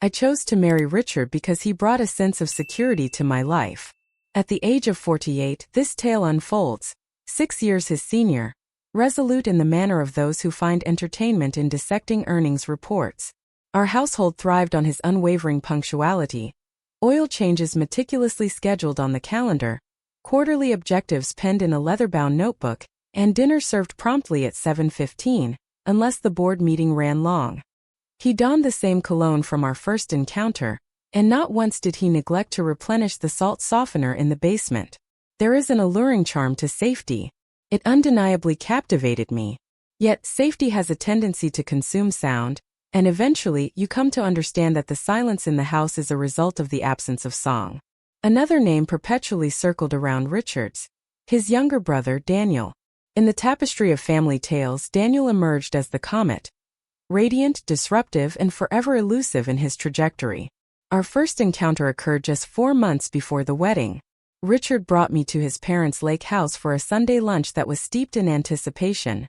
I chose to marry Richard because he brought a sense of security to my life. At the age of 48, this tale unfolds, 6 years his senior, resolute in the manner of those who find entertainment in dissecting earnings reports. Our household thrived on his unwavering punctuality, oil changes meticulously scheduled on the calendar, quarterly objectives penned in a leather-bound notebook, and dinner served promptly at 7:15, unless the board meeting ran long. He donned the same cologne from our first encounter, and not once did he neglect to replenish the salt softener in the basement. There is an alluring charm to safety. It undeniably captivated me. Yet safety has a tendency to consume sound, and eventually you come to understand that the silence in the house is a result of the absence of song. Another name perpetually circled around Richard's, his younger brother Daniel. In the tapestry of family tales, Daniel emerged as the comet, radiant, disruptive, and forever elusive in his trajectory. Our first encounter occurred just 4 months before the wedding. Richard brought me to his parents' lake house for a Sunday lunch that was steeped in anticipation.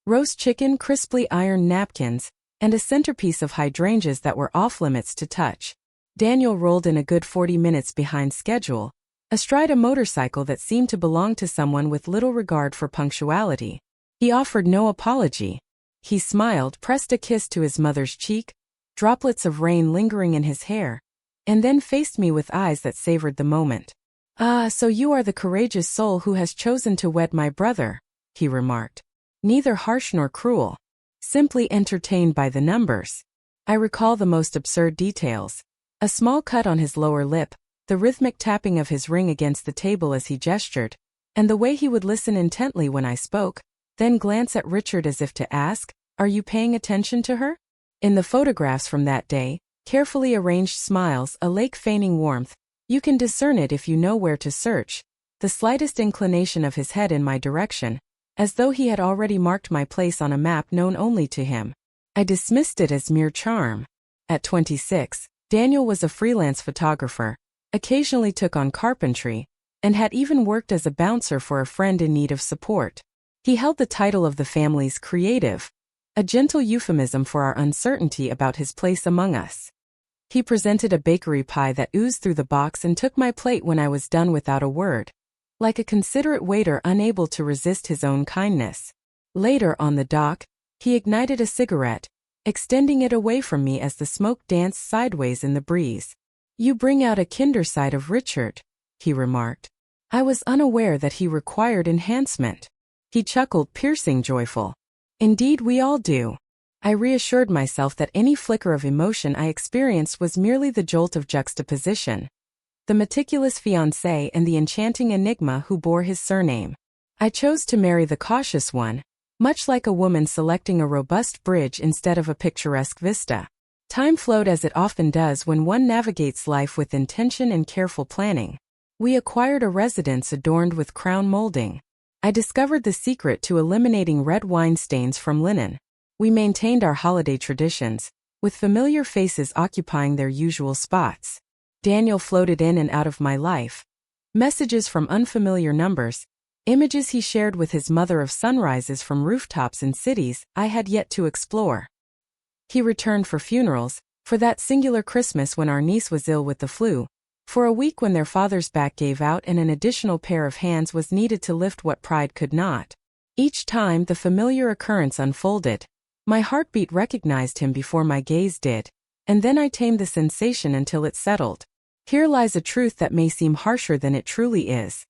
Roast chicken, crisply ironed napkins, and a centerpiece of hydrangeas that were off-limits to touch. Daniel rolled in a good 40 minutes behind schedule, astride a motorcycle that seemed to belong to someone with little regard for punctuality. He offered no apology. He smiled, pressed a kiss to his mother's cheek, droplets of rain lingering in his hair, and then faced me with eyes that savored the moment. "Ah, so you are the courageous soul who has chosen to wed my brother," he remarked. Neither harsh nor cruel. Simply entertained by the numbers. I recall the most absurd details. A small cut on his lower lip, the rhythmic tapping of his ring against the table as he gestured, and the way he would listen intently when I spoke, then glance at Richard as if to ask, "Are you paying attention to her?" In the photographs from that day, carefully arranged smiles, a lake feigning warmth, you can discern it if you know where to search, the slightest inclination of his head in my direction, as though he had already marked my place on a map known only to him. I dismissed it as mere charm. At 26, Daniel was a freelance photographer, occasionally took on carpentry, and had even worked as a bouncer for a friend in need of support. He held the title of the family's creative, a gentle euphemism for our uncertainty about his place among us. He presented a bakery pie that oozed through the box and took my plate when I was done without a word, like a considerate waiter unable to resist his own kindness. Later on the dock, he ignited a cigarette, extending it away from me as the smoke danced sideways in the breeze. "You bring out a kinder side of Richard," he remarked. I was unaware that he required enhancement. He chuckled, piercing joyful. "Indeed we all do." I reassured myself that any flicker of emotion I experienced was merely the jolt of juxtaposition. The meticulous fiancé and the enchanting enigma who bore his surname. I chose to marry the cautious one, much like a woman selecting a robust bridge instead of a picturesque vista. Time flowed as it often does when one navigates life with intention and careful planning. We acquired a residence adorned with crown molding. I discovered the secret to eliminating red wine stains from linen. We maintained our holiday traditions, with familiar faces occupying their usual spots. Daniel floated in and out of my life. Messages from unfamiliar numbers, images he shared with his mother of sunrises from rooftops in cities I had yet to explore. He returned for funerals, for that singular Christmas when our niece was ill with the flu, for a week when their father's back gave out and an additional pair of hands was needed to lift what pride could not. Each time the familiar occurrence unfolded, my heartbeat recognized him before my gaze did, and then I tamed the sensation until it settled. Here lies a truth that may seem harsher than it truly is.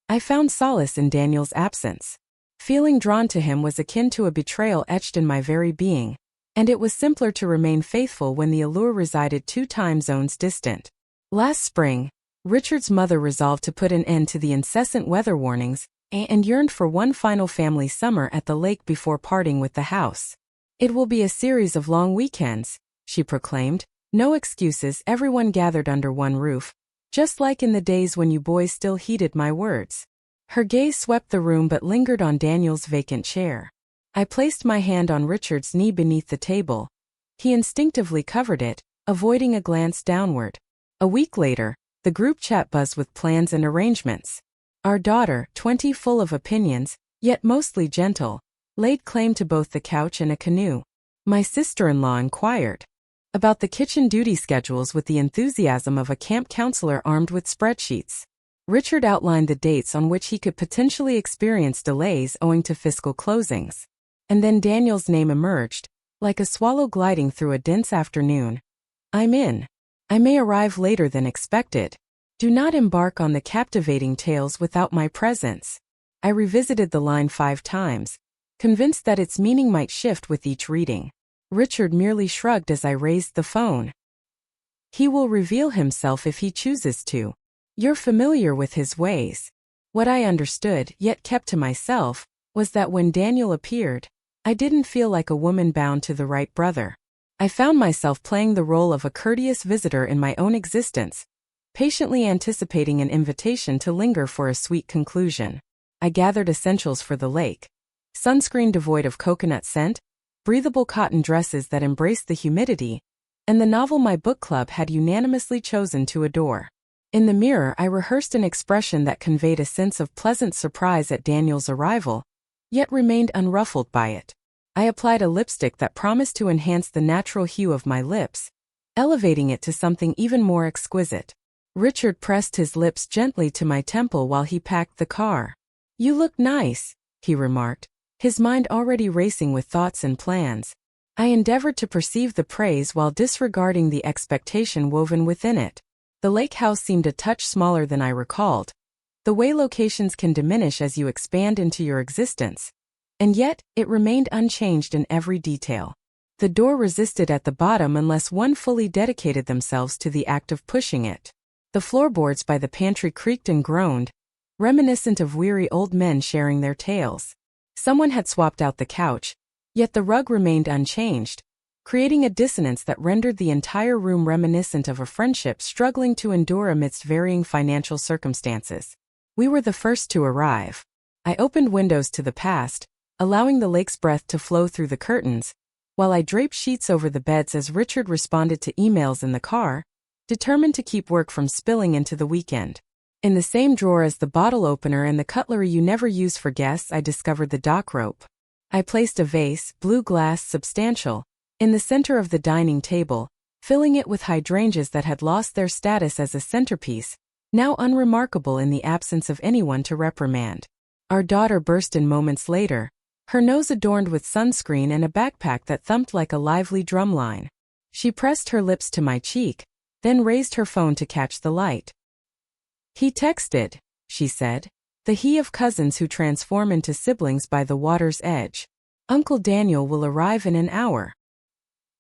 I found solace in Daniel's absence. Feeling drawn to him was akin to a betrayal etched in my very being, and it was simpler to remain faithful when the allure resided 2 time zones distant. Last spring, Richard's mother resolved to put an end to the incessant weather warnings and yearned for one final family summer at the lake before parting with the house. "It will be a series of long weekends," she proclaimed. "No excuses, everyone gathered under one roof, just like in the days when you boys still heeded my words." Her gaze swept the room but lingered on Daniel's vacant chair. I placed my hand on Richard's knee beneath the table. He instinctively covered it, avoiding a glance downward. A week later, the group chat buzzed with plans and arrangements. Our daughter, 20, full of opinions, yet mostly gentle, laid claim to both the couch and a canoe. My sister-in-law inquired, about the kitchen duty schedules with the enthusiasm of a camp counselor armed with spreadsheets. Richard outlined the dates on which he could potentially experience delays owing to fiscal closings. And then Daniel's name emerged, like a swallow gliding through a dense afternoon. I'm in. I may arrive later than expected. Do not embark on the captivating tales without my presence. I revisited the line 5 times, convinced that its meaning might shift with each reading. Richard merely shrugged as I raised the phone. He will reveal himself if he chooses to. You're familiar with his ways. What I understood, yet kept to myself, was that when Daniel appeared, I didn't feel like a woman bound to the right brother. I found myself playing the role of a courteous visitor in my own existence, patiently anticipating an invitation to linger for a sweet conclusion. I gathered essentials for the lake. Sunscreen devoid of coconut scent, breathable cotton dresses that embraced the humidity, and the novel my book club had unanimously chosen to adore. In the mirror, I rehearsed an expression that conveyed a sense of pleasant surprise at Daniel's arrival, yet remained unruffled by it. I applied a lipstick that promised to enhance the natural hue of my lips, elevating it to something even more exquisite. Richard pressed his lips gently to my temple while he packed the car. You look nice, he remarked, his mind already racing with thoughts and plans. I endeavored to perceive the praise while disregarding the expectation woven within it. The lake house seemed a touch smaller than I recalled, the way locations can diminish as you expand into your existence. And yet, it remained unchanged in every detail. The door resisted at the bottom unless one fully dedicated themselves to the act of pushing it. The floorboards by the pantry creaked and groaned, reminiscent of weary old men sharing their tales. Someone had swapped out the couch, yet the rug remained unchanged, creating a dissonance that rendered the entire room reminiscent of a friendship struggling to endure amidst varying financial circumstances. We were the first to arrive. I opened windows to the past, allowing the lake's breath to flow through the curtains, while I draped sheets over the beds as Richard responded to emails in the car, determined to keep work from spilling into the weekend. In the same drawer as the bottle opener and the cutlery you never use for guests, I discovered the dock rope. I placed a vase, blue glass, substantial, in the center of the dining table, filling it with hydrangeas that had lost their status as a centerpiece, now unremarkable in the absence of anyone to reprimand. Our daughter burst in moments later, her nose adorned with sunscreen and a backpack that thumped like a lively drumline. She pressed her lips to my cheek, then raised her phone to catch the light. He texted, she said, the he of cousins who transform into siblings by the water's edge. Uncle Daniel will arrive in an hour.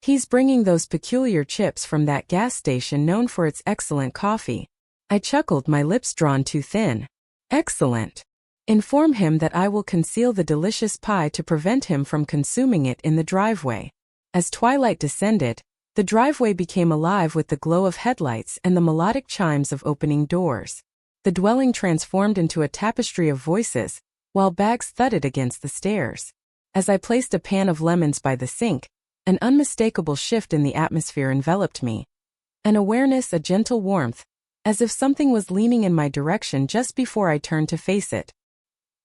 He's bringing those peculiar chips from that gas station known for its excellent coffee. I chuckled, my lips drawn too thin. Excellent. Inform him that I will conceal the delicious pie to prevent him from consuming it in the driveway. As twilight descended, the driveway became alive with the glow of headlights and the melodic chimes of opening doors. The dwelling transformed into a tapestry of voices, while bags thudded against the stairs. As I placed a pan of lemons by the sink, an unmistakable shift in the atmosphere enveloped me. An awareness, a gentle warmth, as if something was leaning in my direction just before I turned to face it.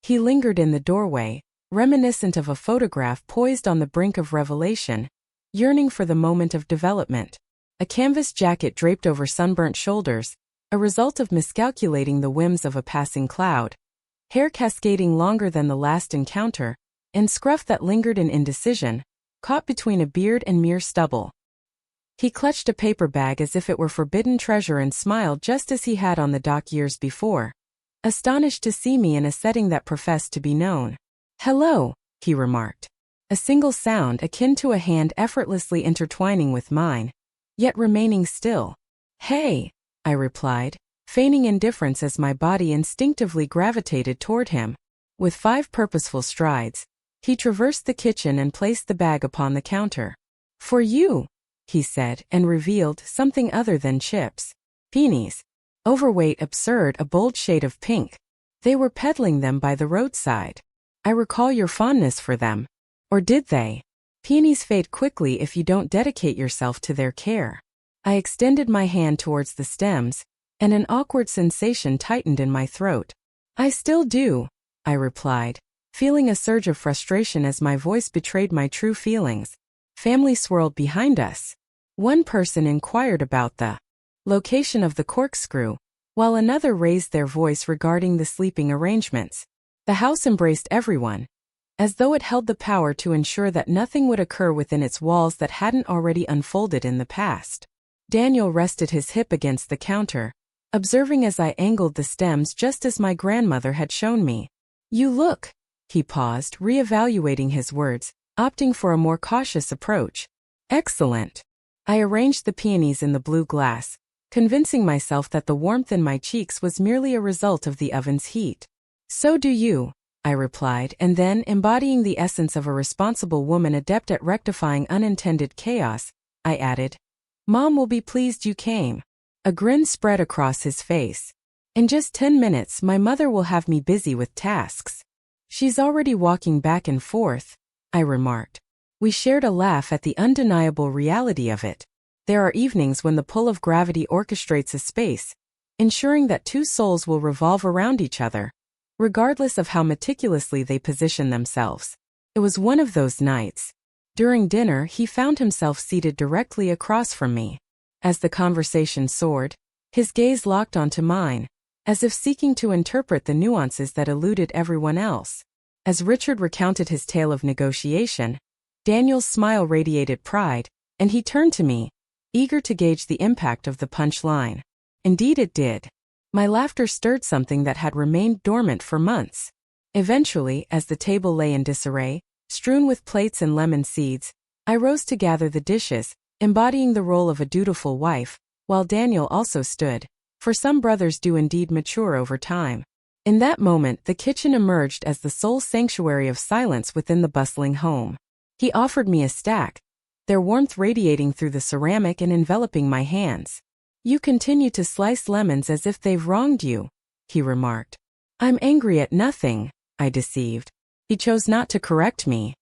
He lingered in the doorway, reminiscent of a photograph poised on the brink of revelation, yearning for the moment of development. A canvas jacket draped over sunburnt shoulders, a result of miscalculating the whims of a passing cloud, hair cascading longer than the last encounter, and scruff that lingered in indecision, caught between a beard and mere stubble. He clutched a paper bag as if it were forbidden treasure and smiled just as he had on the dock years before, astonished to see me in a setting that professed to be known. Hello, he remarked. A single sound akin to a hand effortlessly intertwining with mine, yet remaining still. Hey, I replied, feigning indifference as my body instinctively gravitated toward him. With 5 purposeful strides, he traversed the kitchen and placed the bag upon the counter. For you, he said, and revealed something other than chips. Peonies. Overweight, absurd, a bold shade of pink. They were peddling them by the roadside. I recall your fondness for them. Or did they? Peonies fade quickly if you don't dedicate yourself to their care. I extended my hand towards the stems, and an awkward sensation tightened in my throat. I still do, I replied, feeling a surge of frustration as my voice betrayed my true feelings. Family swirled behind us. One person inquired about the location of the corkscrew, while another raised their voice regarding the sleeping arrangements. The house embraced everyone, as though it held the power to ensure that nothing would occur within its walls that hadn't already unfolded in the past. Daniel rested his hip against the counter, observing as I angled the stems just as my grandmother had shown me. "You look," he paused, reevaluating his words, opting for a more cautious approach. "Excellent." I arranged the peonies in the blue glass, convincing myself that the warmth in my cheeks was merely a result of the oven's heat. "So do you," I replied, and then, embodying the essence of a responsible woman adept at rectifying unintended chaos, I added, "Mom will be pleased you came." A grin spread across his face. "In just 10 minutes, my mother will have me busy with tasks." "She's already walking back and forth," I remarked. We shared a laugh at the undeniable reality of it. There are evenings when the pull of gravity orchestrates a space, ensuring that two souls will revolve around each other, regardless of how meticulously they position themselves. It was one of those nights. During dinner, he found himself seated directly across from me. As the conversation soared, his gaze locked onto mine, as if seeking to interpret the nuances that eluded everyone else. As Richard recounted his tale of negotiation, Daniel's smile radiated pride, and he turned to me, eager to gauge the impact of the punchline. Indeed it did. My laughter stirred something that had remained dormant for months. Eventually, as the table lay in disarray, strewn with plates and lemon seeds, I rose to gather the dishes, embodying the role of a dutiful wife, while Daniel also stood, for some brothers do indeed mature over time. In that moment, the kitchen emerged as the sole sanctuary of silence within the bustling home. He offered me a stack, their warmth radiating through the ceramic and enveloping my hands. "You continue to slice lemons as if they've wronged you," he remarked. "I'm angry at nothing," I deceived. He chose not to correct me.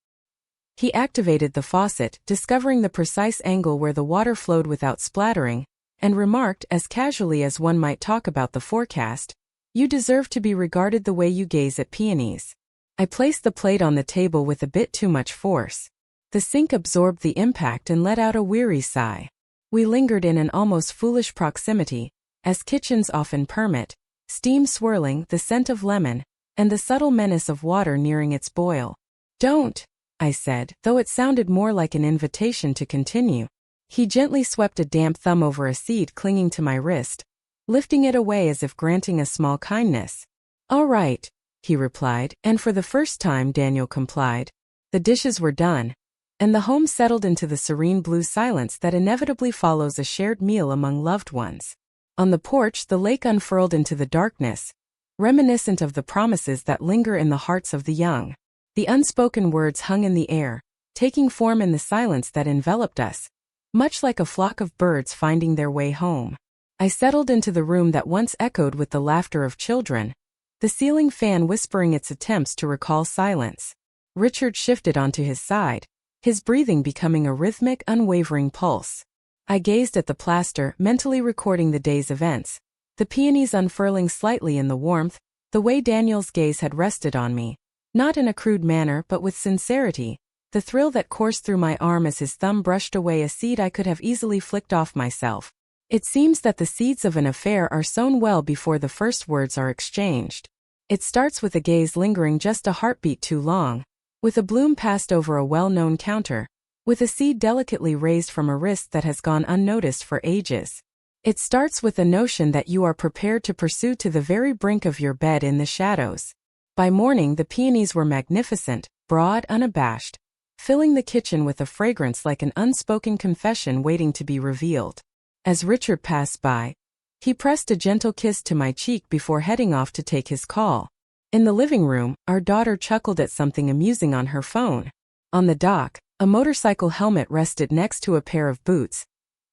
He activated the faucet, discovering the precise angle where the water flowed without splattering, and remarked as casually as one might talk about the forecast, "You deserve to be regarded the way you gaze at peonies." I placed the plate on the table with a bit too much force. The sink absorbed the impact and let out a weary sigh. We lingered in an almost foolish proximity, as kitchens often permit, steam swirling, the scent of lemon, and the subtle menace of water nearing its boil. "Don't," I said, though it sounded more like an invitation to continue. He gently swept a damp thumb over a seed clinging to my wrist, lifting it away as if granting a small kindness. "All right," he replied, and for the first time Daniel complied. The dishes were done, and the home settled into the serene blue silence that inevitably follows a shared meal among loved ones. On the porch, the lake unfurled into the darkness, reminiscent of the promises that linger in the hearts of the young. The unspoken words hung in the air, taking form in the silence that enveloped us, much like a flock of birds finding their way home. I settled into the room that once echoed with the laughter of children, the ceiling fan whispering its attempts to recall silence. Richard shifted onto his side, his breathing becoming a rhythmic, unwavering pulse. I gazed at the plaster, mentally recording the day's events, the peonies unfurling slightly in the warmth, the way Daniel's gaze had rested on me, not in a crude manner but with sincerity, the thrill that coursed through my arm as his thumb brushed away a seed I could have easily flicked off myself. It seems that the seeds of an affair are sown well before the first words are exchanged. It starts with a gaze lingering just a heartbeat too long, with a bloom passed over a well-known counter, with a seed delicately raised from a wrist that has gone unnoticed for ages. It starts with a notion that you are prepared to pursue to the very brink of your bed in the shadows. By morning the peonies were magnificent, broad, unabashed, filling the kitchen with a fragrance like an unspoken confession waiting to be revealed. As Richard passed by, he pressed a gentle kiss to my cheek before heading off to take his call. In the living room, our daughter chuckled at something amusing on her phone. On the dock, a motorcycle helmet rested next to a pair of boots,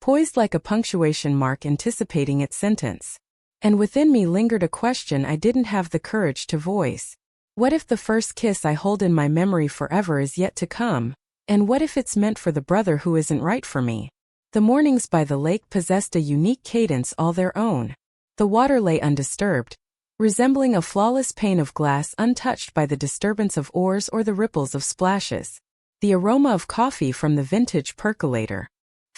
poised like a punctuation mark anticipating its sentence. And within me lingered a question I didn't have the courage to voice. What if the first kiss I hold in my memory forever is yet to come? And what if it's meant for the brother who isn't right for me? The mornings by the lake possessed a unique cadence all their own. The water lay undisturbed, resembling a flawless pane of glass untouched by the disturbance of oars or the ripples of splashes. The aroma of coffee from the vintage percolator,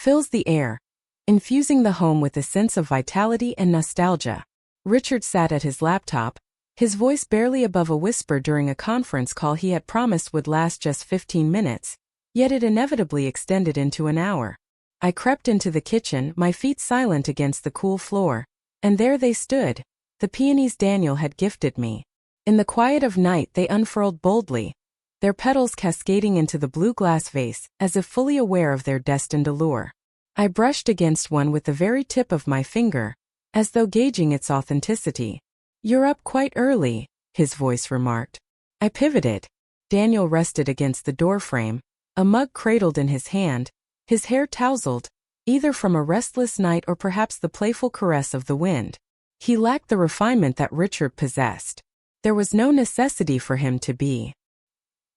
fills the air, infusing the home with a sense of vitality and nostalgia. Richard sat at his laptop, his voice barely above a whisper during a conference call he had promised would last just 15 minutes, yet it inevitably extended into an hour. I crept into the kitchen, my feet silent against the cool floor, and there they stood, the peonies Daniel had gifted me. In the quiet of night they unfurled boldly, their petals cascading into the blue glass vase, as if fully aware of their destined allure. I brushed against one with the very tip of my finger, as though gauging its authenticity. "You're up quite early," his voice remarked. I pivoted. Daniel rested against the doorframe, a mug cradled in his hand, his hair tousled, either from a restless night or perhaps the playful caress of the wind. He lacked the refinement that Richard possessed. There was no necessity for him to be.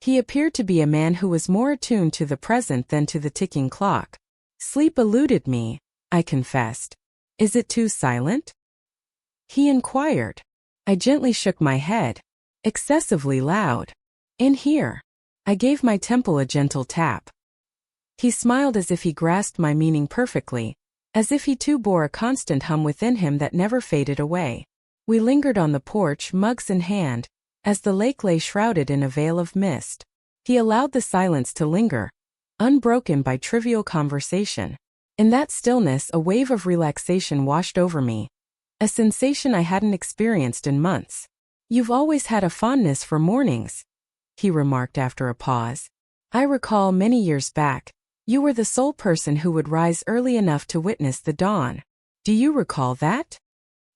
He appeared to be a man who was more attuned to the present than to the ticking clock. "Sleep eluded me," I confessed. "Is it too silent?" he inquired. I gently shook my head. "Excessively loud. In here." I gave my temple a gentle tap. He smiled as if he grasped my meaning perfectly, as if he too bore a constant hum within him that never faded away. We lingered on the porch, mugs in hand, as the lake lay shrouded in a veil of mist. He allowed the silence to linger, unbroken by trivial conversation. In that stillness, a wave of relaxation washed over me, a sensation I hadn't experienced in months. "You've always had a fondness for mornings," he remarked after a pause. "I recall many years back, you were the sole person who would rise early enough to witness the dawn. Do you recall that?"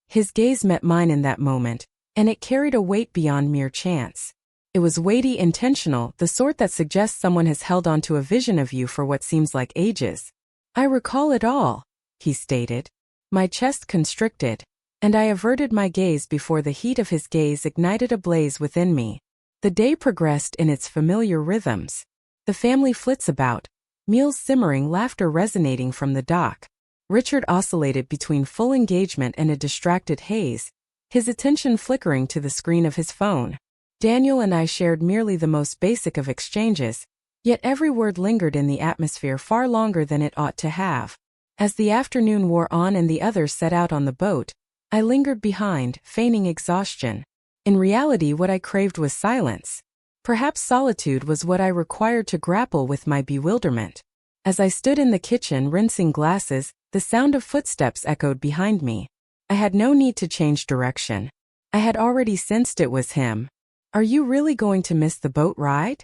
His gaze met mine in that moment, and it carried a weight beyond mere chance. It was weighty, intentional, the sort that suggests someone has held on to a vision of you for what seems like ages. "I recall it all," he stated. My chest constricted, and I averted my gaze before the heat of his gaze ignited a blaze within me. The day progressed in its familiar rhythms. The family flits about, meals simmering, laughter resonating from the dock. Richard oscillated between full engagement and a distracted haze, his attention flickering to the screen of his phone. Daniel and I shared merely the most basic of exchanges, yet every word lingered in the atmosphere far longer than it ought to have. As the afternoon wore on and the others set out on the boat, I lingered behind, feigning exhaustion. In reality, what I craved was silence. Perhaps solitude was what I required to grapple with my bewilderment. As I stood in the kitchen rinsing glasses, the sound of footsteps echoed behind me. I had no need to change direction. I had already sensed it was him. "Are you really going to miss the boat ride?"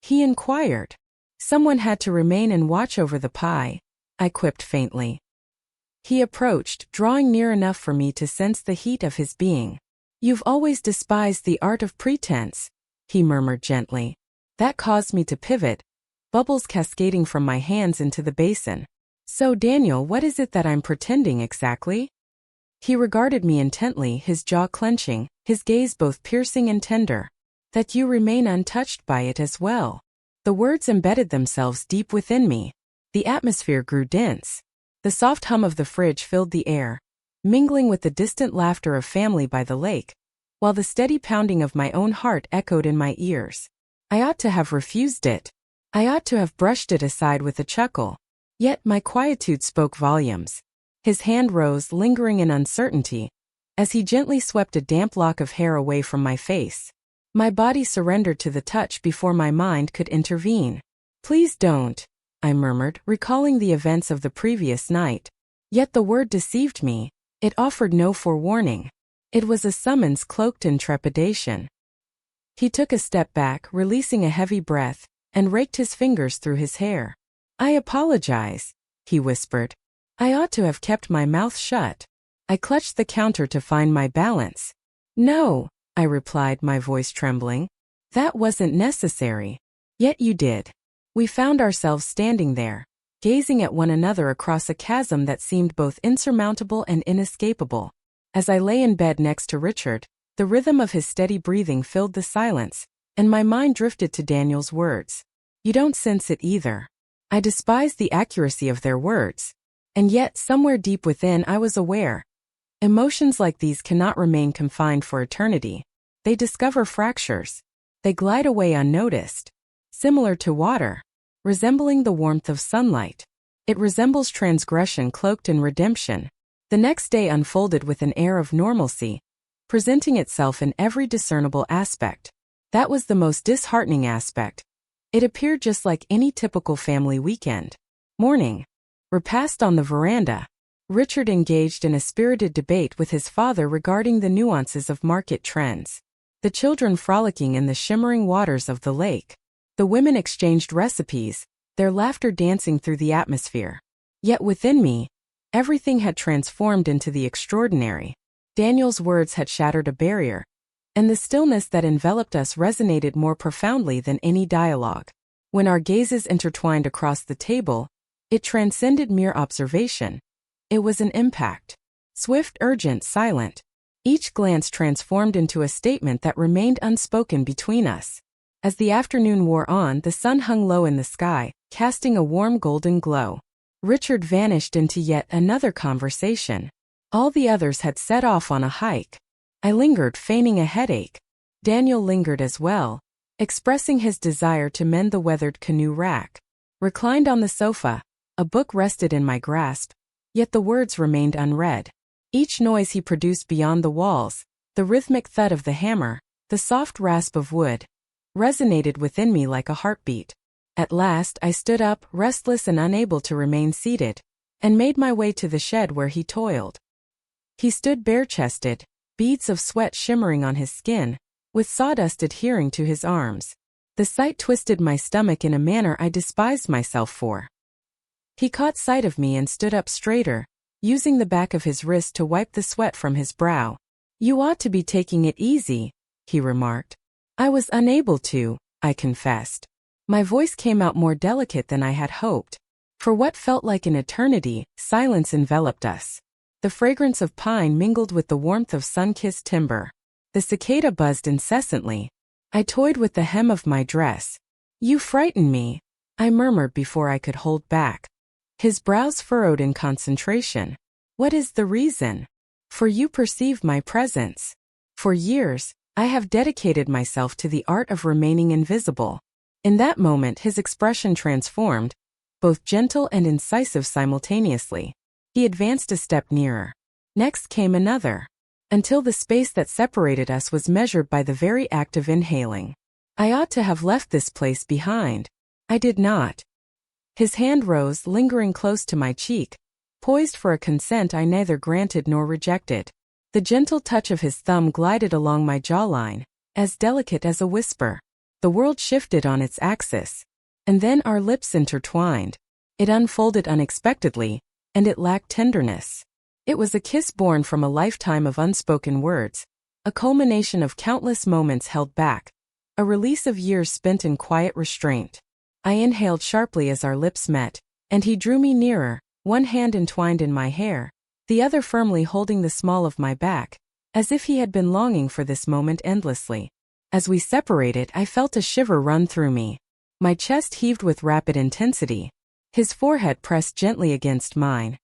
he inquired. "Someone had to remain and watch over the pie," I quipped faintly. He approached, drawing near enough for me to sense the heat of his being. "You've always despised the art of pretense," he murmured gently. That caused me to pivot, bubbles cascading from my hands into the basin. "So Daniel, what is it that I'm pretending exactly?" He regarded me intently, his jaw clenching, his gaze both piercing and tender. "That you remain untouched by it as well." The words embedded themselves deep within me. The atmosphere grew dense. The soft hum of the fridge filled the air, mingling with the distant laughter of family by the lake, while the steady pounding of my own heart echoed in my ears. I ought to have refused it. I ought to have brushed it aside with a chuckle. Yet my quietude spoke volumes. His hand rose, lingering in uncertainty, as he gently swept a damp lock of hair away from my face. My body surrendered to the touch before my mind could intervene. "Please don't," I murmured, recalling the events of the previous night. Yet the word deceived me. It offered no forewarning. It was a summons cloaked in trepidation. He took a step back, releasing a heavy breath, and raked his fingers through his hair. "I apologize," he whispered. "I ought to have kept my mouth shut." I clutched the counter to find my balance. "No," I replied, my voice trembling. "That wasn't necessary." "Yet you did." We found ourselves standing there, gazing at one another across a chasm that seemed both insurmountable and inescapable. As I lay in bed next to Richard, the rhythm of his steady breathing filled the silence, and my mind drifted to Daniel's words. "You don't sense it either." I despised the accuracy of their words. And yet, somewhere deep within, I was aware. Emotions like these cannot remain confined for eternity. They discover fractures. They glide away unnoticed. Similar to water. Resembling the warmth of sunlight. It resembles transgression cloaked in redemption. The next day unfolded with an air of normalcy, presenting itself in every discernible aspect. That was the most disheartening aspect. It appeared just like any typical family weekend. Morning. Repast on the veranda. Richard engaged in a spirited debate with his father regarding the nuances of market trends. The children frolicking in the shimmering waters of the lake. The women exchanged recipes, their laughter dancing through the atmosphere. Yet within me, everything had transformed into the extraordinary. Daniel's words had shattered a barrier, and the stillness that enveloped us resonated more profoundly than any dialogue. When our gazes intertwined across the table, it transcended mere observation. It was an impact. Swift, urgent, silent. Each glance transformed into a statement that remained unspoken between us. As the afternoon wore on, the sun hung low in the sky, casting a warm golden glow. Richard vanished into yet another conversation. All the others had set off on a hike. I lingered, feigning a headache. Daniel lingered as well, expressing his desire to mend the weathered canoe rack. Reclined on the sofa, a book rested in my grasp, yet the words remained unread. Each noise he produced beyond the walls, the rhythmic thud of the hammer, the soft rasp of wood, resonated within me like a heartbeat. At last I stood up, restless and unable to remain seated, and made my way to the shed where he toiled. He stood bare-chested, beads of sweat shimmering on his skin, with sawdust adhering to his arms. The sight twisted my stomach in a manner I despised myself for. He caught sight of me and stood up straighter, using the back of his wrist to wipe the sweat from his brow. "You ought to be taking it easy," he remarked. I was unable to, I confessed. My voice came out more delicate than I had hoped. For what felt like an eternity, silence enveloped us. The fragrance of pine mingled with the warmth of sun-kissed timber. The cicada buzzed incessantly. I toyed with the hem of my dress. "You frighten me," I murmured before I could hold back. His brows furrowed in concentration. "What is the reason?" "For you perceive my presence. For years, I have dedicated myself to the art of remaining invisible." In that moment his expression transformed, both gentle and incisive simultaneously. He advanced a step nearer. Next came another, until the space that separated us was measured by the very act of inhaling. I ought to have left this place behind. I did not. His hand rose, lingering close to my cheek, poised for a consent I neither granted nor rejected. The gentle touch of his thumb glided along my jawline, as delicate as a whisper. The world shifted on its axis, and then our lips intertwined. It unfolded unexpectedly, and it lacked tenderness. It was a kiss born from a lifetime of unspoken words, a culmination of countless moments held back, a release of years spent in quiet restraint. I inhaled sharply as our lips met, and he drew me nearer, one hand entwined in my hair, the other firmly holding the small of my back, as if he had been longing for this moment endlessly. As we separated, I felt a shiver run through me. My chest heaved with rapid intensity. His forehead pressed gently against mine,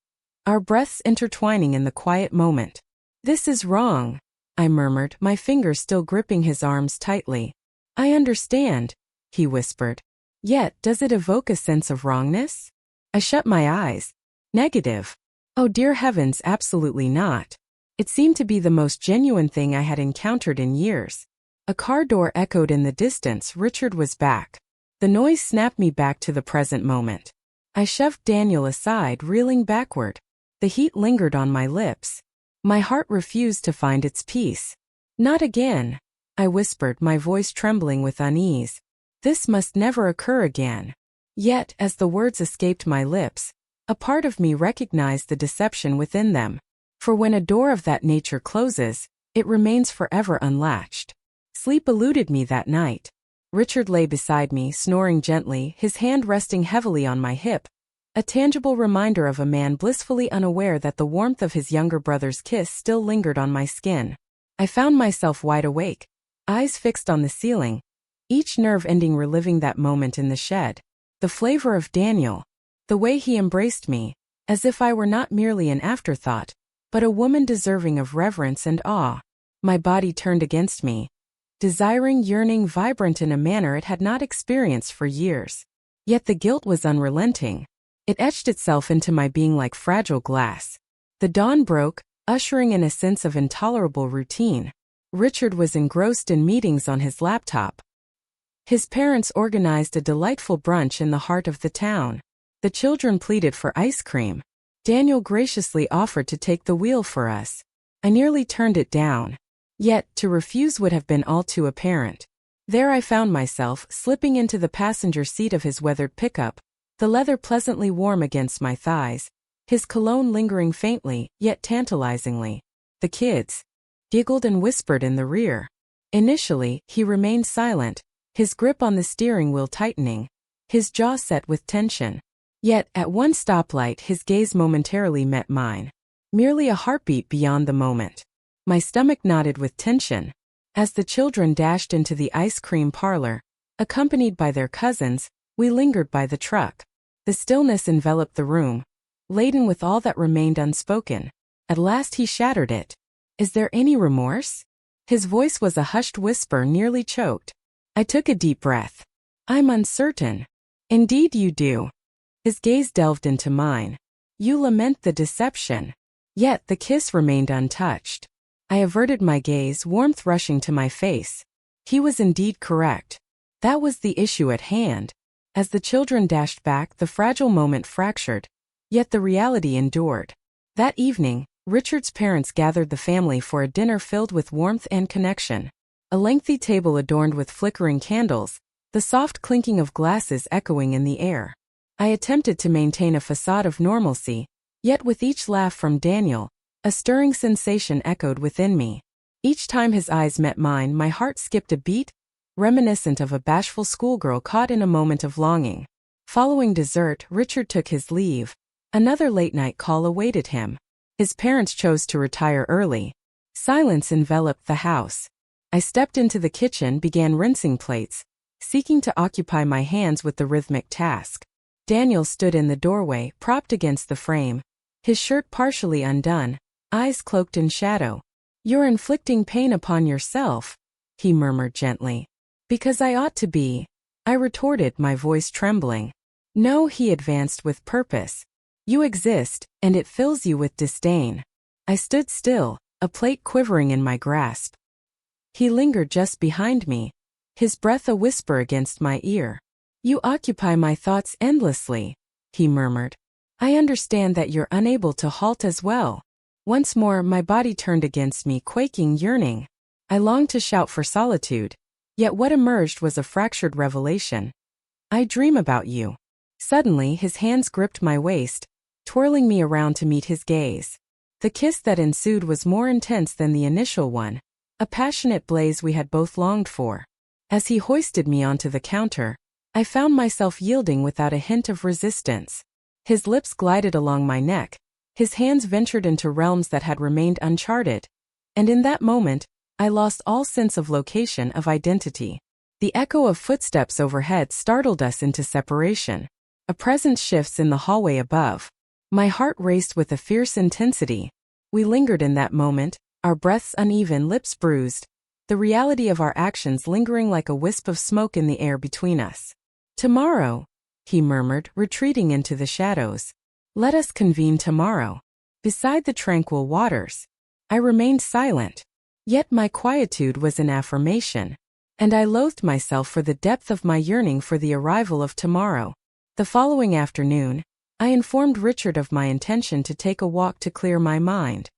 our breaths intertwining in the quiet moment. "This is wrong," I murmured, my fingers still gripping his arms tightly. "I understand," he whispered. "Yet, does it evoke a sense of wrongness?" I shut my eyes. Negative. Oh dear heavens, absolutely not. It seemed to be the most genuine thing I had encountered in years. A car door echoed in the distance. Richard was back. The noise snapped me back to the present moment. I shoved Daniel aside, reeling backward. The heat lingered on my lips. My heart refused to find its peace. "Not again," I whispered, my voice trembling with unease. "This must never occur again." Yet, as the words escaped my lips, a part of me recognized the deception within them. For when a door of that nature closes, it remains forever unlatched. Sleep eluded me that night. Richard lay beside me, snoring gently, his hand resting heavily on my hip, a tangible reminder of a man blissfully unaware that the warmth of his younger brother's kiss still lingered on my skin. I found myself wide awake, eyes fixed on the ceiling, each nerve ending reliving that moment in the shed. The flavor of Daniel, the way he embraced me, as if I were not merely an afterthought, but a woman deserving of reverence and awe. My body turned against me, desiring, yearning, vibrant in a manner it had not experienced for years. Yet the guilt was unrelenting. It etched itself into my being like fragile glass. The dawn broke, ushering in a sense of intolerable routine. Richard was engrossed in meetings on his laptop. His parents organized a delightful brunch in the heart of the town. The children pleaded for ice cream. Daniel graciously offered to take the wheel for us. I nearly turned it down. Yet, to refuse would have been all too apparent. There I found myself, slipping into the passenger seat of his weathered pickup, the leather pleasantly warm against my thighs, his cologne lingering faintly, yet tantalizingly. The kids giggled and whispered in the rear. Initially, he remained silent, his grip on the steering wheel tightening, his jaw set with tension. Yet, at one stoplight his gaze momentarily met mine. Merely a heartbeat beyond the moment. My stomach knotted with tension. As the children dashed into the ice cream parlor, accompanied by their cousins, we lingered by the truck. The stillness enveloped the room, laden with all that remained unspoken. At last he shattered it. Is there any remorse? His voice was a hushed whisper, nearly choked. I took a deep breath. I'm uncertain. Indeed you do. His gaze delved into mine. You lament the deception. Yet the kiss remained untouched. I averted my gaze, warmth rushing to my face. He was indeed correct. That was the issue at hand. As the children dashed back, the fragile moment fractured. Yet the reality endured. That evening, Richard's parents gathered the family for a dinner filled with warmth and connection. A lengthy table adorned with flickering candles, the soft clinking of glasses echoing in the air. I attempted to maintain a facade of normalcy, yet with each laugh from Daniel, a stirring sensation echoed within me. Each time his eyes met mine, my heart skipped a beat, reminiscent of a bashful schoolgirl caught in a moment of longing. Following dessert, Richard took his leave. Another late-night call awaited him. His parents chose to retire early. Silence enveloped the house. I stepped into the kitchen, began rinsing plates, seeking to occupy my hands with the rhythmic task. Daniel stood in the doorway, propped against the frame, his shirt partially undone, eyes cloaked in shadow. You're inflicting pain upon yourself, he murmured gently. Because I ought to be, I retorted, my voice trembling. No, he advanced with purpose. You exist, and it fills you with disdain. I stood still, a plate quivering in my grasp. He lingered just behind me, his breath a whisper against my ear. You occupy my thoughts endlessly, he murmured. I understand that you're unable to halt as well. Once more my body turned against me, quaking, yearning. I longed to shout for solitude, yet what emerged was a fractured revelation. I dream about you. Suddenly his hands gripped my waist, twirling me around to meet his gaze. The kiss that ensued was more intense than the initial one, a passionate blaze we had both longed for. As he hoisted me onto the counter, I found myself yielding without a hint of resistance. His lips glided along my neck, his hands ventured into realms that had remained uncharted, and in that moment, I lost all sense of location, of identity. The echo of footsteps overhead startled us into separation. A presence shifts in the hallway above. My heart raced with a fierce intensity. We lingered in that moment, our breaths uneven, lips bruised, the reality of our actions lingering like a wisp of smoke in the air between us. Tomorrow, he murmured, retreating into the shadows. Let us convene tomorrow. Beside the tranquil waters. I remained silent. Yet my quietude was an affirmation. And I loathed myself for the depth of my yearning for the arrival of tomorrow. The following afternoon, I informed Richard of my intention to take a walk to clear my mind.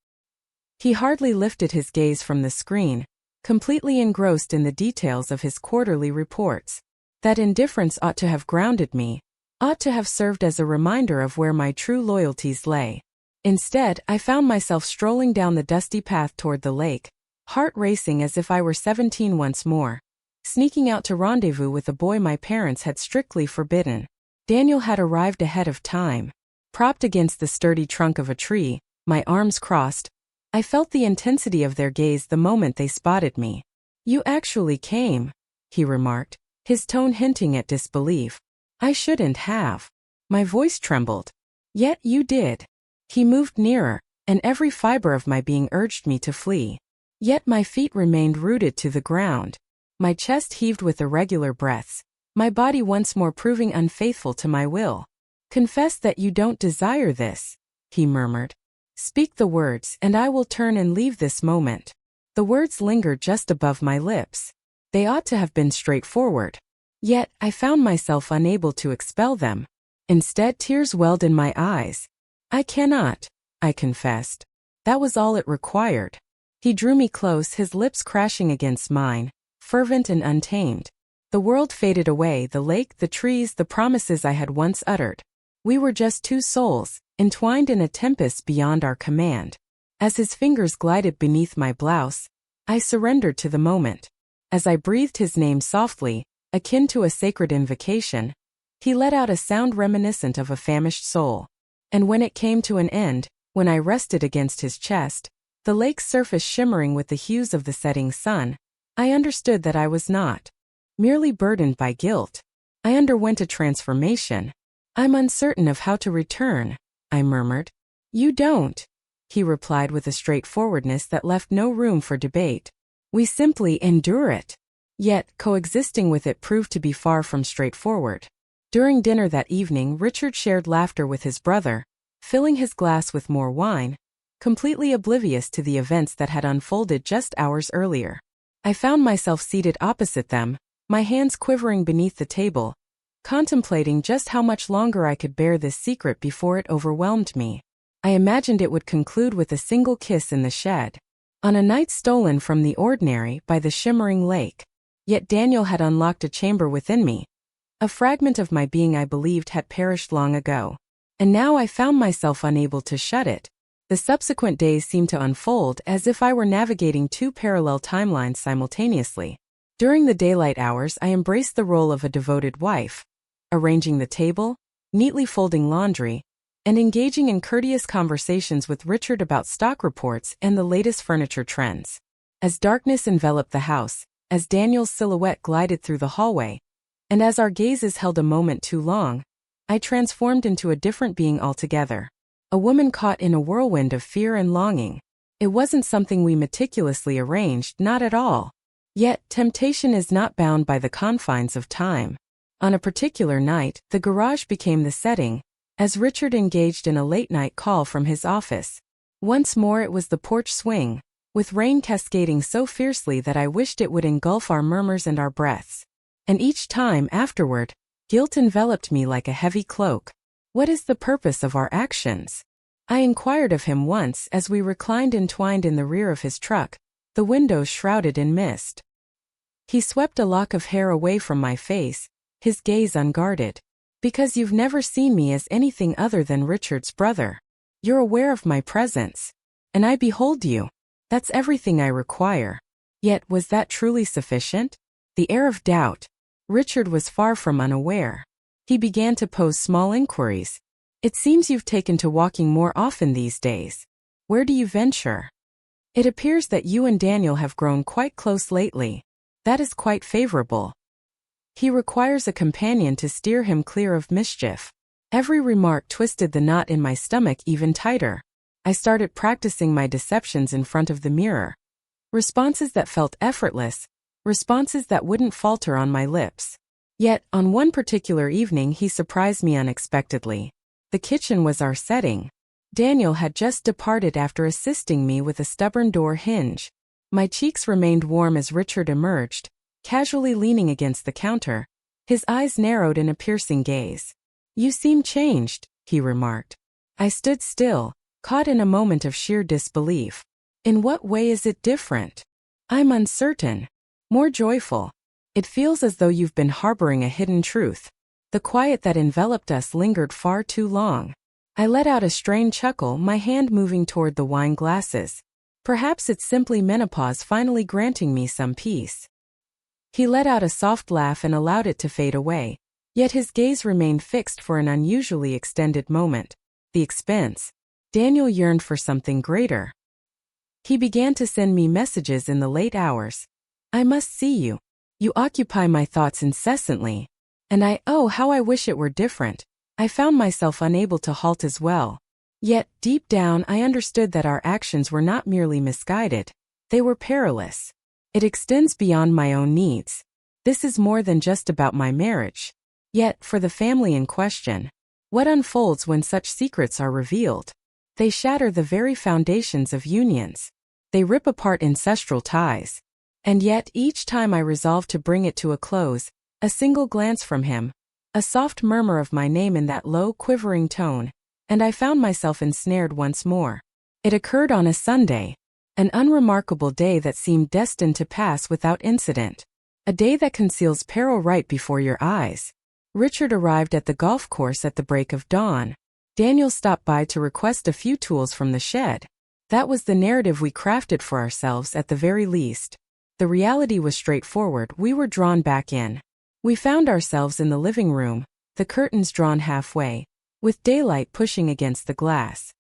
He hardly lifted his gaze from the screen, completely engrossed in the details of his quarterly reports. That indifference ought to have grounded me, ought to have served as a reminder of where my true loyalties lay. Instead, I found myself strolling down the dusty path toward the lake, heart racing as if I were 17 once more, sneaking out to rendezvous with a boy my parents had strictly forbidden. Daniel had arrived ahead of time. Propped against the sturdy trunk of a tree, my arms crossed, I felt the intensity of their gaze the moment they spotted me. You actually came, he remarked, his tone hinting at disbelief. I shouldn't have. My voice trembled. Yet you did. He moved nearer, and every fiber of my being urged me to flee. Yet my feet remained rooted to the ground. My chest heaved with irregular breaths, my body once more proving unfaithful to my will. Confess that you don't desire this, he murmured. Speak the words, and I will turn and leave this moment. The words lingered just above my lips. They ought to have been straightforward. Yet, I found myself unable to expel them. Instead, tears welled in my eyes. I cannot, I confessed. That was all it required. He drew me close, his lips crashing against mine, fervent and untamed. The world faded away, the lake, the trees, the promises I had once uttered. We were just two souls, entwined in a tempest beyond our command. As his fingers glided beneath my blouse, I surrendered to the moment. As I breathed his name softly, akin to a sacred invocation, he let out a sound reminiscent of a famished soul. And when it came to an end, when I rested against his chest, the lake's surface shimmering with the hues of the setting sun, I understood that I was not merely burdened by guilt. I underwent a transformation. I'm uncertain of how to return, I murmured. You don't, he replied with a straightforwardness that left no room for debate. We simply endure it. Yet, coexisting with it proved to be far from straightforward. During dinner that evening, Richard shared laughter with his brother, filling his glass with more wine, completely oblivious to the events that had unfolded just hours earlier. I found myself seated opposite them, my hands quivering beneath the table, contemplating just how much longer I could bear this secret before it overwhelmed me. I imagined it would conclude with a single kiss in the shed, on a night stolen from the ordinary by the shimmering lake. Yet Daniel had unlocked a chamber within me, a fragment of my being I believed had perished long ago. And now I found myself unable to shut it. The subsequent days seemed to unfold as if I were navigating two parallel timelines simultaneously. During the daylight hours, I embraced the role of a devoted wife, arranging the table, neatly folding laundry, and engaging in courteous conversations with Richard about stock reports and the latest furniture trends. As darkness enveloped the house, as Daniel's silhouette glided through the hallway, and as our gazes held a moment too long, I transformed into a different being altogether. A woman caught in a whirlwind of fear and longing. It wasn't something we meticulously arranged, not at all. Yet, temptation is not bound by the confines of time. On a particular night, the garage became the setting, as Richard engaged in a late-night call from his office. Once more it was the porch swing, with rain cascading so fiercely that I wished it would engulf our murmurs and our breaths. And each time afterward, guilt enveloped me like a heavy cloak. What is the purpose of our actions? I inquired of him once as we reclined entwined in the rear of his truck, the windows shrouded in mist. He swept a lock of hair away from my face, his gaze unguarded. Because you've never seen me as anything other than Richard's brother. You're aware of my presence. And I behold you. That's everything I require. Yet, was that truly sufficient? The air of doubt. Richard was far from unaware. He began to pose small inquiries. It seems you've taken to walking more often these days. Where do you venture? It appears that you and Daniel have grown quite close lately. That is quite favorable. He requires a companion to steer him clear of mischief. Every remark twisted the knot in my stomach even tighter. I started practicing my deceptions in front of the mirror. Responses that felt effortless, responses that wouldn't falter on my lips. Yet, on one particular evening he surprised me unexpectedly. The kitchen was our setting. Daniel had just departed after assisting me with a stubborn door hinge. My cheeks remained warm as Richard emerged, casually leaning against the counter, his eyes narrowed in a piercing gaze. You seem changed, he remarked. I stood still, caught in a moment of sheer disbelief. In what way is it different? I'm uncertain. More joyful. It feels as though you've been harboring a hidden truth. The quiet that enveloped us lingered far too long. I let out a strained chuckle, my hand moving toward the wine glasses. Perhaps it's simply menopause finally granting me some peace. He let out a soft laugh and allowed it to fade away, yet his gaze remained fixed for an unusually extended moment. The expense. Daniel yearned for something greater. He began to send me messages in the late hours. I must see you. You occupy my thoughts incessantly. And how I wish it were different. I found myself unable to halt as well. Yet, deep down I understood that our actions were not merely misguided. They were perilous. It extends beyond my own needs. This is more than just about my marriage. Yet, for the family in question, What unfolds when such secrets are revealed? They shatter the very foundations of unions. They rip apart ancestral ties. And yet, each time I resolve to bring it to a close, a single glance from him, a soft murmur of my name in that low, quivering tone, and I found myself ensnared once more. It occurred on a Sunday, an unremarkable day that seemed destined to pass without incident. A day that conceals peril right before your eyes. Richard arrived at the golf course at the break of dawn. Daniel stopped by to request a few tools from the shed. That was the narrative we crafted for ourselves at the very least. The reality was straightforward. We were drawn back in. We found ourselves in the living room, the curtains drawn halfway, with daylight pushing against the glass.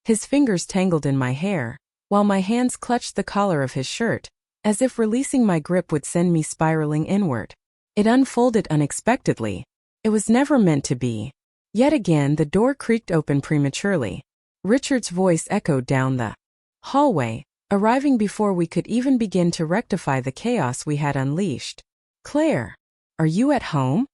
His fingers tangled in my hair, while my hands clutched the collar of his shirt, as if releasing my grip would send me spiraling inward. It unfolded unexpectedly. It was never meant to be. Yet again the door creaked open prematurely. Richard's voice echoed down the hallway, arriving before we could even begin to rectify the chaos we had unleashed. "Claire, are you at home?"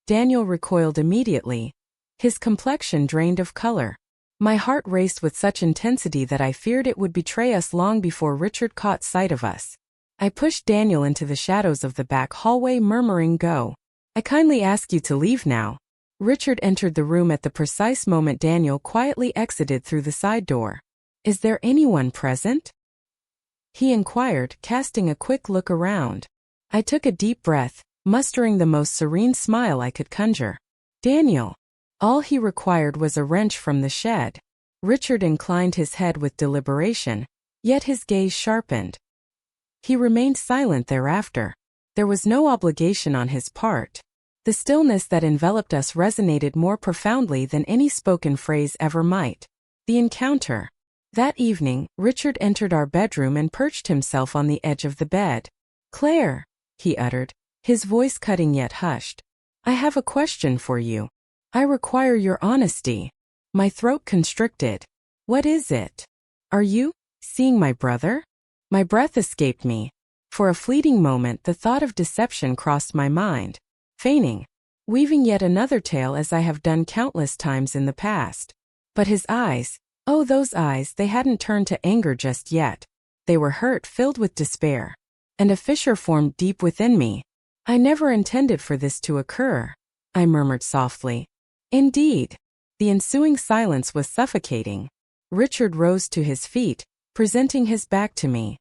Daniel recoiled immediately, his complexion drained of color. My heart raced with such intensity that I feared it would betray us long before Richard caught sight of us. I pushed Daniel into the shadows of the back hallway, murmuring, "Go. I kindly ask you to leave now." Richard entered the room at the precise moment Daniel quietly exited through the side door. "Is there anyone present?" he inquired, casting a quick look around. I took a deep breath, mustering the most serene smile I could conjure. "Daniel." All he required was a wrench from the shed. Richard inclined his head with deliberation, yet his gaze sharpened. He remained silent thereafter. There was no obligation on his part. The stillness that enveloped us resonated more profoundly than any spoken phrase ever might. The encounter. That evening, Richard entered our bedroom and perched himself on the edge of the bed. "Claire," he uttered, his voice cutting yet hushed. "I have a question for you. I require your honesty." My throat constricted. "What is it? Are you seeing my brother?" My breath escaped me. For a fleeting moment the thought of deception crossed my mind. Feigning. Weaving yet another tale as I have done countless times in the past. But his eyes, oh those eyes, they hadn't turned to anger just yet. They were hurt, filled with despair. And a fissure formed deep within me. "I never intended for this to occur," I murmured softly. "Indeed." The ensuing silence was suffocating. Richard rose to his feet, presenting his back to me.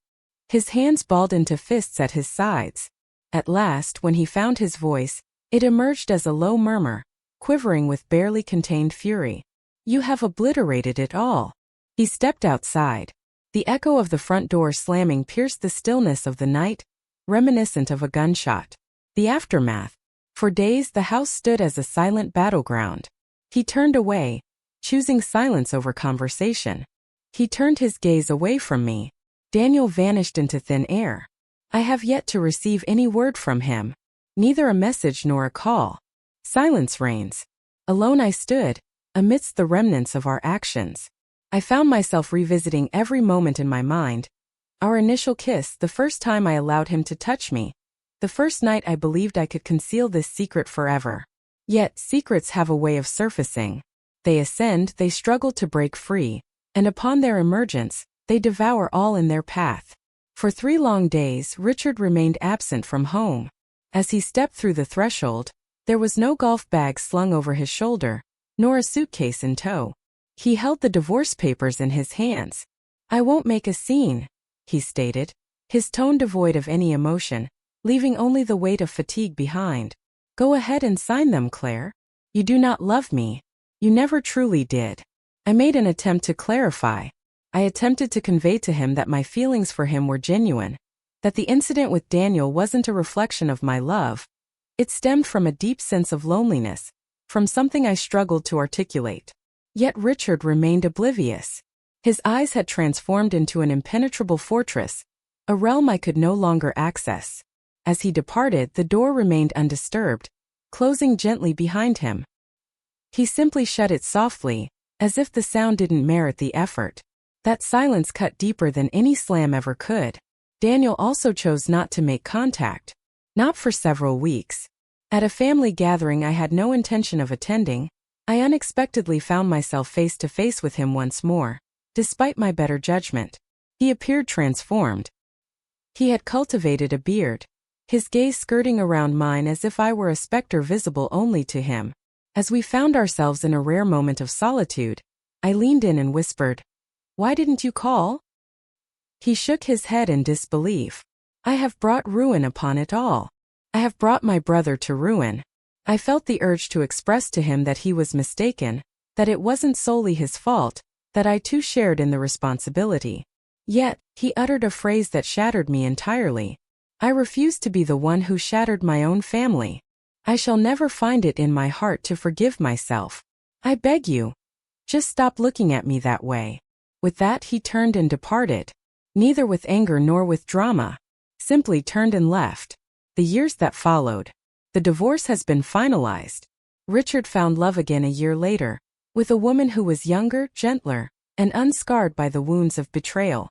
His hands balled into fists at his sides. At last, when he found his voice, it emerged as a low murmur, quivering with barely contained fury. "You have obliterated it all." He stepped outside. The echo of the front door slamming pierced the stillness of the night, reminiscent of a gunshot. The aftermath. For days the house stood as a silent battleground. He turned away, choosing silence over conversation. He turned his gaze away from me. Daniel vanished into thin air. I have yet to receive any word from him. Neither a message nor a call. Silence reigns. Alone I stood, amidst the remnants of our actions. I found myself revisiting every moment in my mind. Our initial kiss, the first time I allowed him to touch me. The first night I believed I could conceal this secret forever. Yet, secrets have a way of surfacing. They ascend, they struggle to break free, and upon their emergence, they devour all in their path. For 3 long days, Richard remained absent from home. As he stepped through the threshold, there was no golf bag slung over his shoulder, nor a suitcase in tow. He held the divorce papers in his hands. "I won't make a scene," he stated, his tone devoid of any emotion, leaving only the weight of fatigue behind. "Go ahead and sign them, Claire. You do not love me. You never truly did." I made an attempt to clarify. I attempted to convey to him that my feelings for him were genuine, that the incident with Daniel wasn't a reflection of my love. It stemmed from a deep sense of loneliness, from something I struggled to articulate. Yet Richard remained oblivious. His eyes had transformed into an impenetrable fortress, a realm I could no longer access. As he departed, the door remained undisturbed, closing gently behind him. He simply shut it softly, as if the sound didn't merit the effort. That silence cut deeper than any slam ever could. Daniel also chose not to make contact. Not for several weeks. At a family gathering I had no intention of attending, I unexpectedly found myself face to face with him once more, despite my better judgment. He appeared transformed. He had cultivated a beard, his gaze skirting around mine as if I were a specter visible only to him. As we found ourselves in a rare moment of solitude, I leaned in and whispered, "Why didn't you call?" He shook his head in disbelief. "I have brought ruin upon it all. I have brought my brother to ruin." I felt the urge to express to him that he was mistaken, that it wasn't solely his fault, that I too shared in the responsibility. Yet, he uttered a phrase that shattered me entirely. "I refuse to be the one who shattered my own family. I shall never find it in my heart to forgive myself. I beg you. Just stop looking at me that way." With that he turned and departed. Neither with anger nor with drama. Simply turned and left. The years that followed. The divorce has been finalized. Richard found love again a year later, with a woman who was younger, gentler, and unscarred by the wounds of betrayal.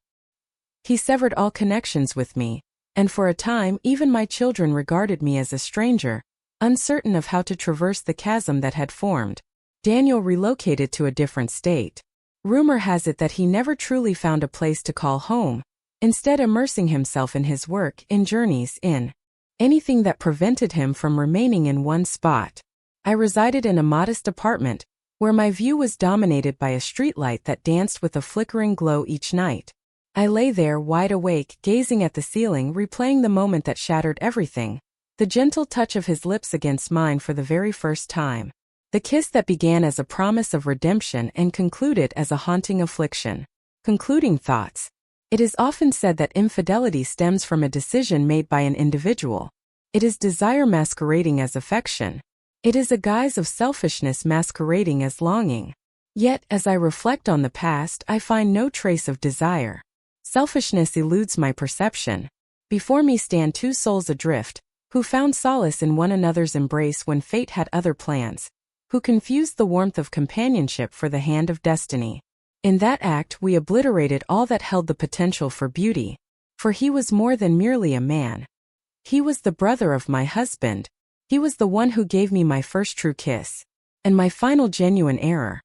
He severed all connections with me, and for a time even my children regarded me as a stranger, uncertain of how to traverse the chasm that had formed. Daniel relocated to a different state. Rumor has it that he never truly found a place to call home, instead immersing himself in his work, in journeys, in anything that prevented him from remaining in one spot. I resided in a modest apartment, where my view was dominated by a streetlight that danced with a flickering glow each night. I lay there wide awake, gazing at the ceiling, replaying the moment that shattered everything. The gentle touch of his lips against mine for the very first time. The kiss that began as a promise of redemption and concluded as a haunting affliction. Concluding thoughts. It is often said that infidelity stems from a decision made by an individual. It is desire masquerading as affection. It is a guise of selfishness masquerading as longing. Yet, as I reflect on the past, I find no trace of desire. Selfishness eludes my perception. Before me stand two souls adrift, who found solace in one another's embrace when fate had other plans, who confused the warmth of companionship for the hand of destiny. In that act we obliterated all that held the potential for beauty, for he was more than merely a man. He was the brother of my husband. He was the one who gave me my first true kiss, and my final genuine error.